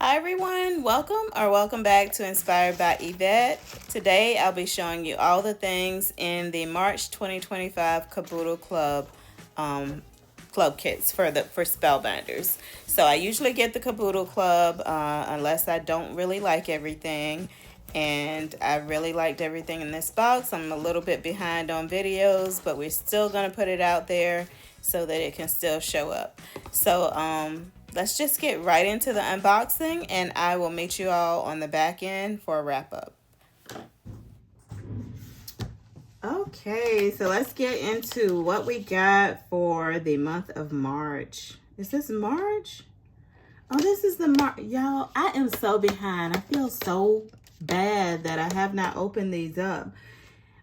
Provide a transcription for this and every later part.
Hi everyone, welcome back to Inspired by Yvette. Today I'll be showing you all the things in the March 2025 Caboodle Club club kits for Spellbinders. So I usually get the Caboodle Club unless I don't really like everything. And I really liked everything in this box. I'm a little bit behind on videos, but we're still gonna put it out there so that it can still show up. So let's just get right into the unboxing, and I will meet you all on the back end for a wrap up. Okay, so let's get into what we got for the month of March. Is this March? Oh, this is the March. Y'all, I am so behind. I feel so bad that I have not opened these up.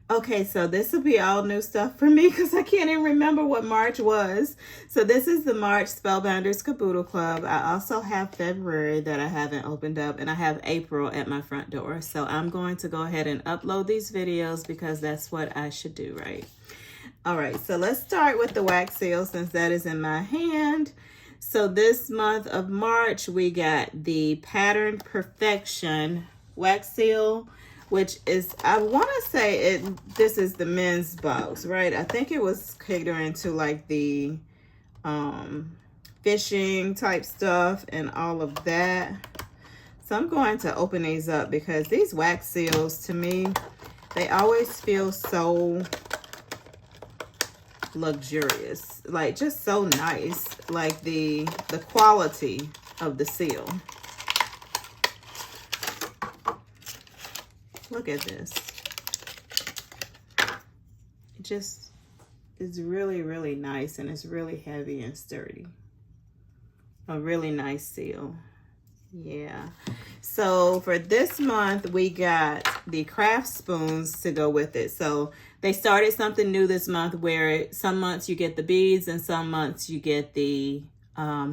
Okay, so this will be all new stuff for me because I can't even remember what March was. So this is the March Spellbinders Caboodle Club. I also have February that I haven't opened up, and I have April at my front door. So I'm going to go ahead and upload these videos because that's what I should do, right? All right, so let's start with the wax seal since that is in my hand. So this month of March, we got the Pattern Perfection wax seal, which is, I want to say this is the men's box, right? I think it was catering to like the fishing type stuff and all of that. So I'm going to open these up because these wax seals, to me, they always feel so luxurious, like just so nice, like the quality of the seal. Look at this. It just is really, really nice, and it's really heavy and sturdy. A really nice seal. Yeah. So for this month, we got the craft spoons to go with it. So they started something new this month where some months you get the beads and some months you get the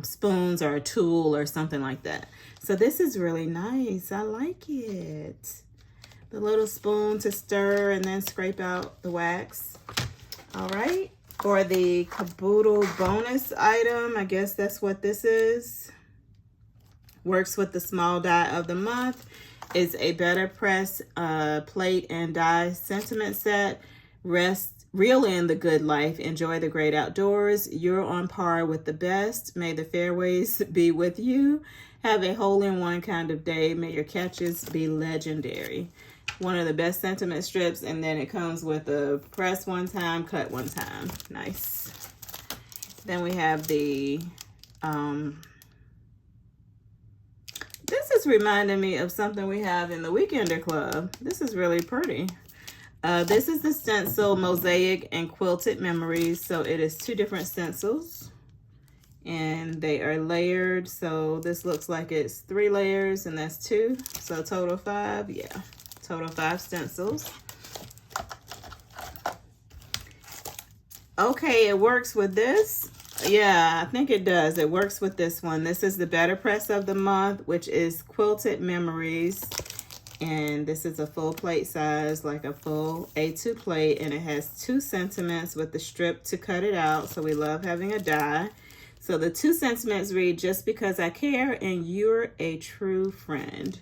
spoons or a tool or something like that. So this is really nice. I like it. The little spoon to stir and then scrape out the wax. All right. For the Caboodle bonus item, I guess that's what this is. Works with the small die of the month. Is a Betterpress plate and die sentiment set. Rest, reel in the good life. Enjoy the great outdoors. You're on par with the best. May the fairways be with you. Have a hole-in-one kind of day. May your catches be legendary. One of the best sentiment strips, and then it comes with a press one time, cut one time. Nice. Then we have the this is reminding me of something we have in the Weekender Club. This is really pretty. This is the Stencil Mosiac and Quilted Memories. So it is 2 different stencils, and they are layered. So this looks like it's 3 layers, and that's 2. So total 5. Yeah. Total 5 stencils. Okay, it works with this. Yeah, I think it does. It works with this one. This is the Betterpress of the month, which is Quilted Memories. And this is a full plate size, like a full A2 plate. And it has 2 sentiments with the strip to cut it out. So we love having a die. So the 2 sentiments read, just because I care and you're a true friend.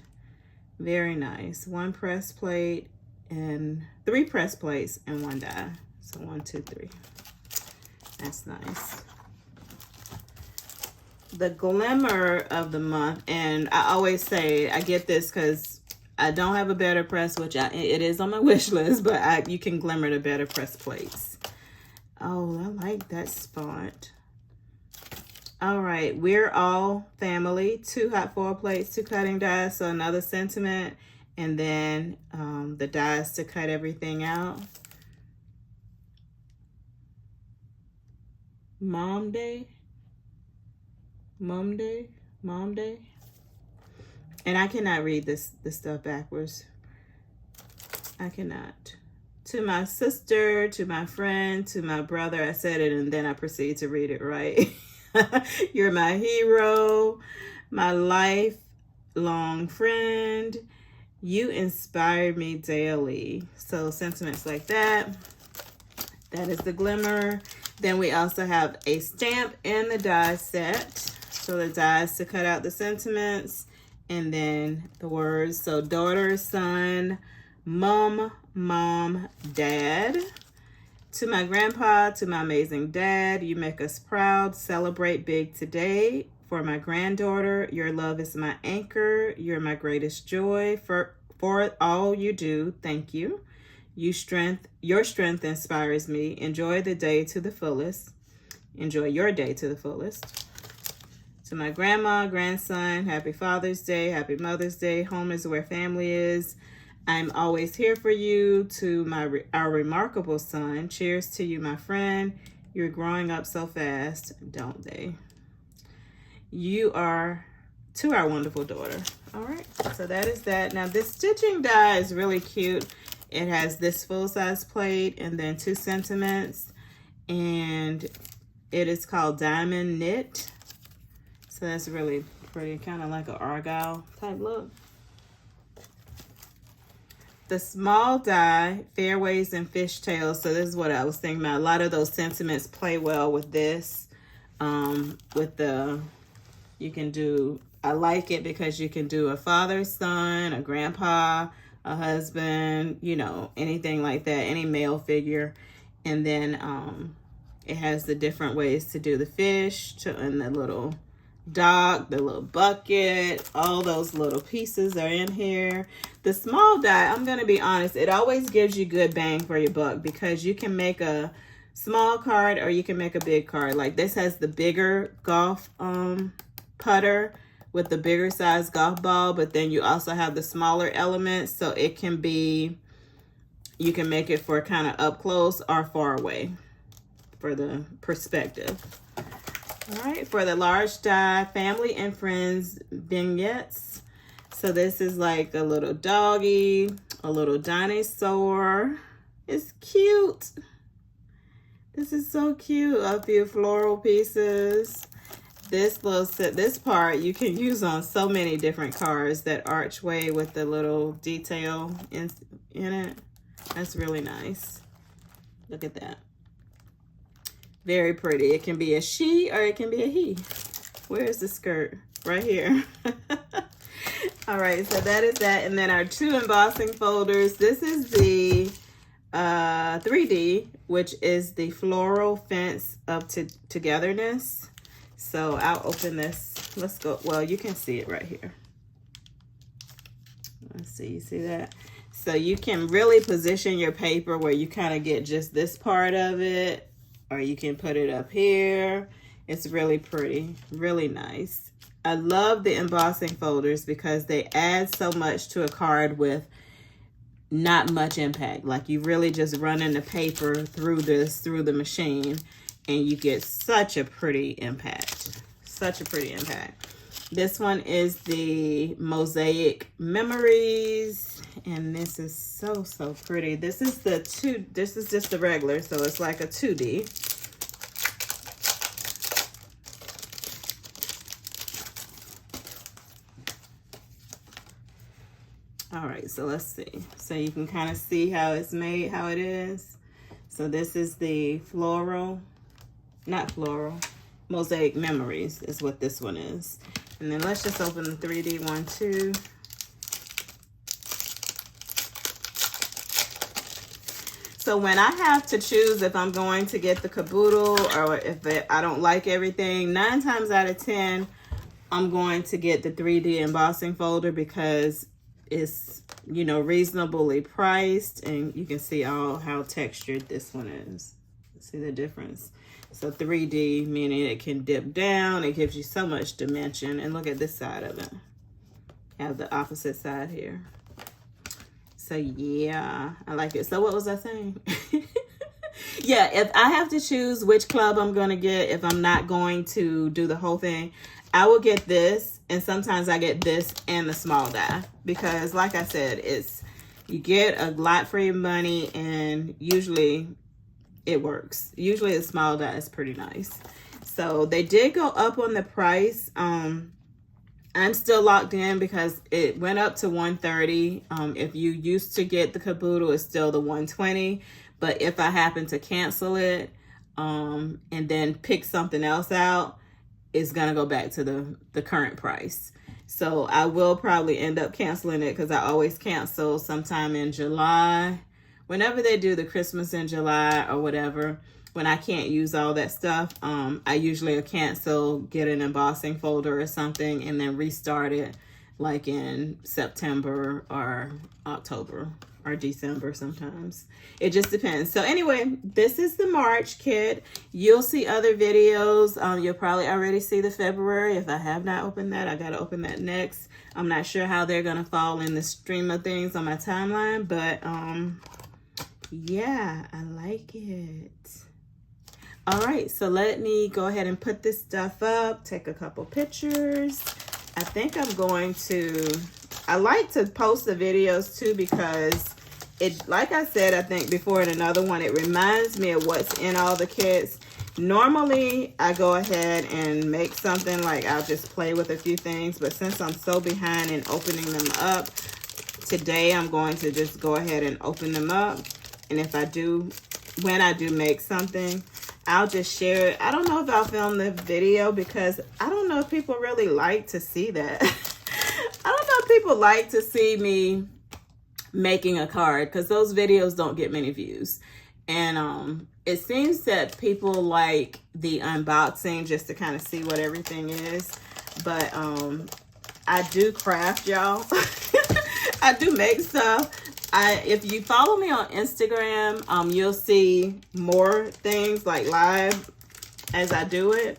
Very nice. 1 press plate and 3 press plates and 1 die. So 1, 2, 3. That's nice. The Glimmer of the month, and I always say I get this because I don't have a Betterpress, which it is on my wish list, but you can glimmer the Betterpress plates. Oh, I like that spot. All right, we're all family. 2 hot foil plates, 2 cutting dies, so another sentiment, and then the dies to cut everything out. Mom Day. And I cannot read this stuff backwards. I cannot. To my sister, to my friend, to my brother, I said it and then I proceed to read it right. You're my hero, my lifelong friend. You inspire me daily. So sentiments like that. That is the Glimmer. Then we also have a stamp and the die set. So the dies to cut out the sentiments and then the words. So daughter, son, mom, dad. To my grandpa, to my amazing dad, you make us proud. Celebrate big today. For my granddaughter, your love is my anchor. You're my greatest joy. For all you do, thank you. Your strength inspires me. Enjoy the day to the fullest. Enjoy your day to the fullest. To my grandma, grandson, happy Father's Day, happy Mother's Day. Home is where family is. I'm always here for you. To our remarkable son, cheers to you, my friend. You're growing up so fast, don't they? You are to our wonderful daughter. All right, so that is that. Now this stitching die is really cute. It has this full-size plate and then 2 sentiments, and it is called Diamond Knit. So that's really pretty, kind of like an argyle type look. The small die, Fairways and Fishtails. So this is what I was thinking about. A lot of those sentiments play well with this. You can do, I like it because you can do a father, son, a grandpa, a husband, you know, anything like that, any male figure. And then it has the different ways to do the fish and the little dock, the little bucket, all those little pieces are in here. The small die, I'm going to be honest, it always gives you good bang for your buck because you can make a small card or you can make a big card. Like this has the bigger golf putter with the bigger size golf ball, but then you also have the smaller elements, so it can be, you can make it for kind of up close or far away for the perspective. All right, for the large die, family and friends vignettes. So this is like a little doggy, a little dinosaur. It's cute. This is so cute. A few floral pieces. This little set, this part you can use on so many different cards. That archway with the little detail in it. That's really nice. Look at that. Very pretty. It can be a she or it can be a he. Where's the skirt? Right here. All right, so that is that. And then our 2 embossing folders. This is the 3D, which is the Floral Fence of Togetherness. So I'll open this. Let's go. Well, you can see it right here. Let's see. You see that? So you can really position your paper where you kind of get just this part of it, or you can put it up here. It's really pretty, really nice. I love the embossing folders because they add so much to a card with not much impact. Like you really just running the paper through the machine, and you get such a pretty impact. Such a pretty impact. This one is the Mosaic Memories, and this is so, so pretty. This is this is just the regular, so it's like a 2D. All right, so let's see. So you can kind of see how it's made, how it is. So this is the Mosaic Memories is what this one is. And then let's just open the 3D one too. So when I have to choose if I'm going to get the Caboodle or if I don't like everything, 9 times out of 10, I'm going to get the 3D embossing folder because it's, you know, reasonably priced, and you can see how textured this one is. See the difference? So 3D, meaning it can dip down. It gives you so much dimension. And look at this side of it. I have the opposite side here. So yeah, I like it. So what was I saying? Yeah, if I have to choose which club I'm going to get, if I'm not going to do the whole thing, I will get this. And sometimes I get this and the small die. Because like I said, you get a lot for your money, and usually it works. Usually the small die is pretty nice. So they did go up on the price. I'm still locked in because it went up to $130. If you used to get the Caboodle, it's still the $120. But if I happen to cancel it and then pick something else out, it's gonna go back to the current price. So I will probably end up canceling it because I always cancel sometime in July. Whenever they do the Christmas in July or whatever, when I can't use all that stuff, I usually cancel, get an embossing folder or something, and then restart it like in September or October or December sometimes. It just depends. So anyway, this is the March kit. You'll see other videos. You'll probably already see the February. If I have not opened that, I got to open that next. I'm not sure how they're going to fall in the stream of things on my timeline, but yeah, I like it. All right, so let me go ahead and put this stuff up, take a couple pictures. I think I'm going to, I like to post the videos too because it, like I said, I think before in another one, it reminds me of what's in all the kits. Normally, I go ahead and make something like I'll just play with a few things, but since I'm so behind in opening them up, today I'm going to just go ahead and open them up. And if I do, when I do make something, I'll just share it. I don't know if I'll film the video because I don't know if people really like to see that. I don't know if people like to see me making a card because those videos don't get many views. And it seems that people like the unboxing just to kind of see what everything is. But I do craft, y'all. I do make stuff. If you follow me on Instagram, you'll see more things like live as I do it.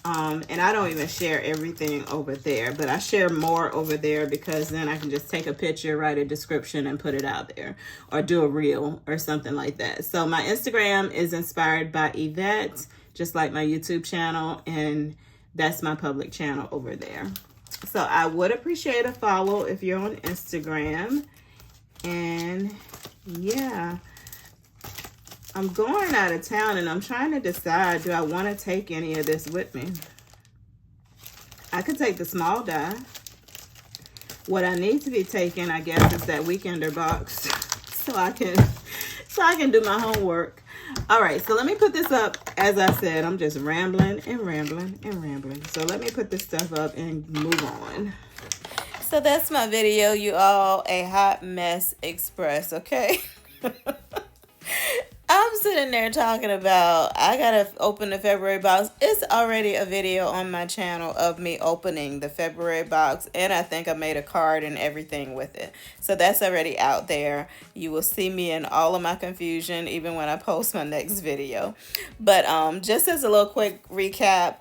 And I don't even share everything over there, but I share more over there because then I can just take a picture, write a description, and put it out there, or do a reel or something like that. So my Instagram is inspired by Yvette, just like my YouTube channel, and that's my public channel over there. So I would appreciate a follow if you're on Instagram. And yeah, I'm going out of town and I'm trying to decide, do I want to take any of this with me? I could take the small die. What I need to be taking, I guess, is that weekender box so I can do my homework. All right, so let me put this up. As I said, I'm just rambling and rambling and rambling. So let me put this stuff up and move on. So that's my video, you all. A hot mess express, okay? I'm sitting there talking about I gotta open the February box. It's already a video on my channel of me opening the February box, and I think I made a card and everything with it. So that's already out there. You will see me in all of my confusion even when I post my next video. But just as a little quick recap,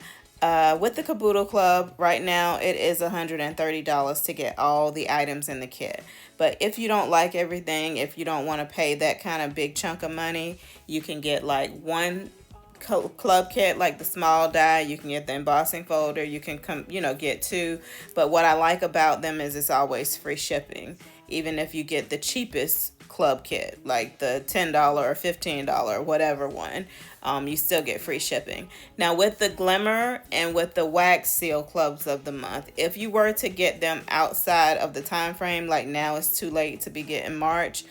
with the Caboodle Club, right now it is $130 to get all the items in the kit. But if you don't like everything, if you don't want to pay that kind of big chunk of money, you can get like one club kit, like the small die. You can get the embossing folder. You can get two. But what I like about them is it's always free shipping. Even if you get the cheapest club kit, like the $10 or $15, whatever one, you still get free shipping. Now with the Glimmer and with the wax seal clubs of the month, if you were to get them outside of the time frame, like now it's too late to be getting March,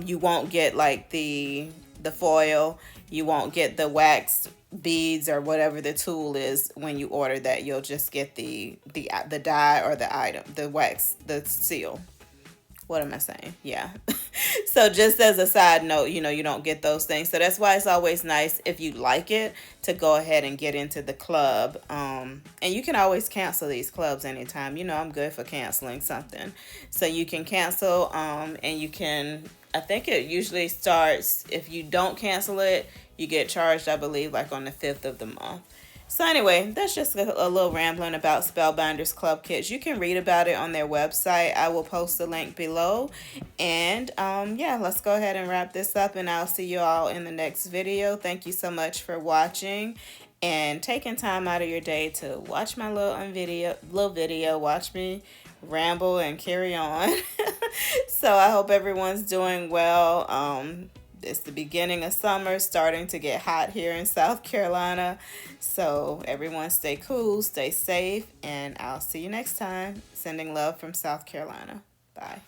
you won't get like the foil, you won't get the wax beads or whatever the tool is when you order that. You'll just get the die or the item, the wax, the seal. What am I saying? Yeah. So just as a side note, you don't get those things. So that's why it's always nice, if you like it, to go ahead and get into the club. And you can always cancel these clubs anytime. I'm good for canceling something. So you can cancel, and you can, I think it usually starts, if you don't cancel it, you get charged, I believe, like on the 5th of the month. So anyway, that's just a little rambling about Spellbinders Club Kits. You can read about it on their website. I will post the link below. And yeah, let's go ahead and wrap this up, and I'll see you all in the next video. Thank you so much for watching and taking time out of your day to watch my little video, watch me ramble and carry on. So I hope everyone's doing well. It's the beginning of summer, starting to get hot here in South Carolina. So everyone stay cool, stay safe, and I'll see you next time. Sending love from South Carolina. Bye.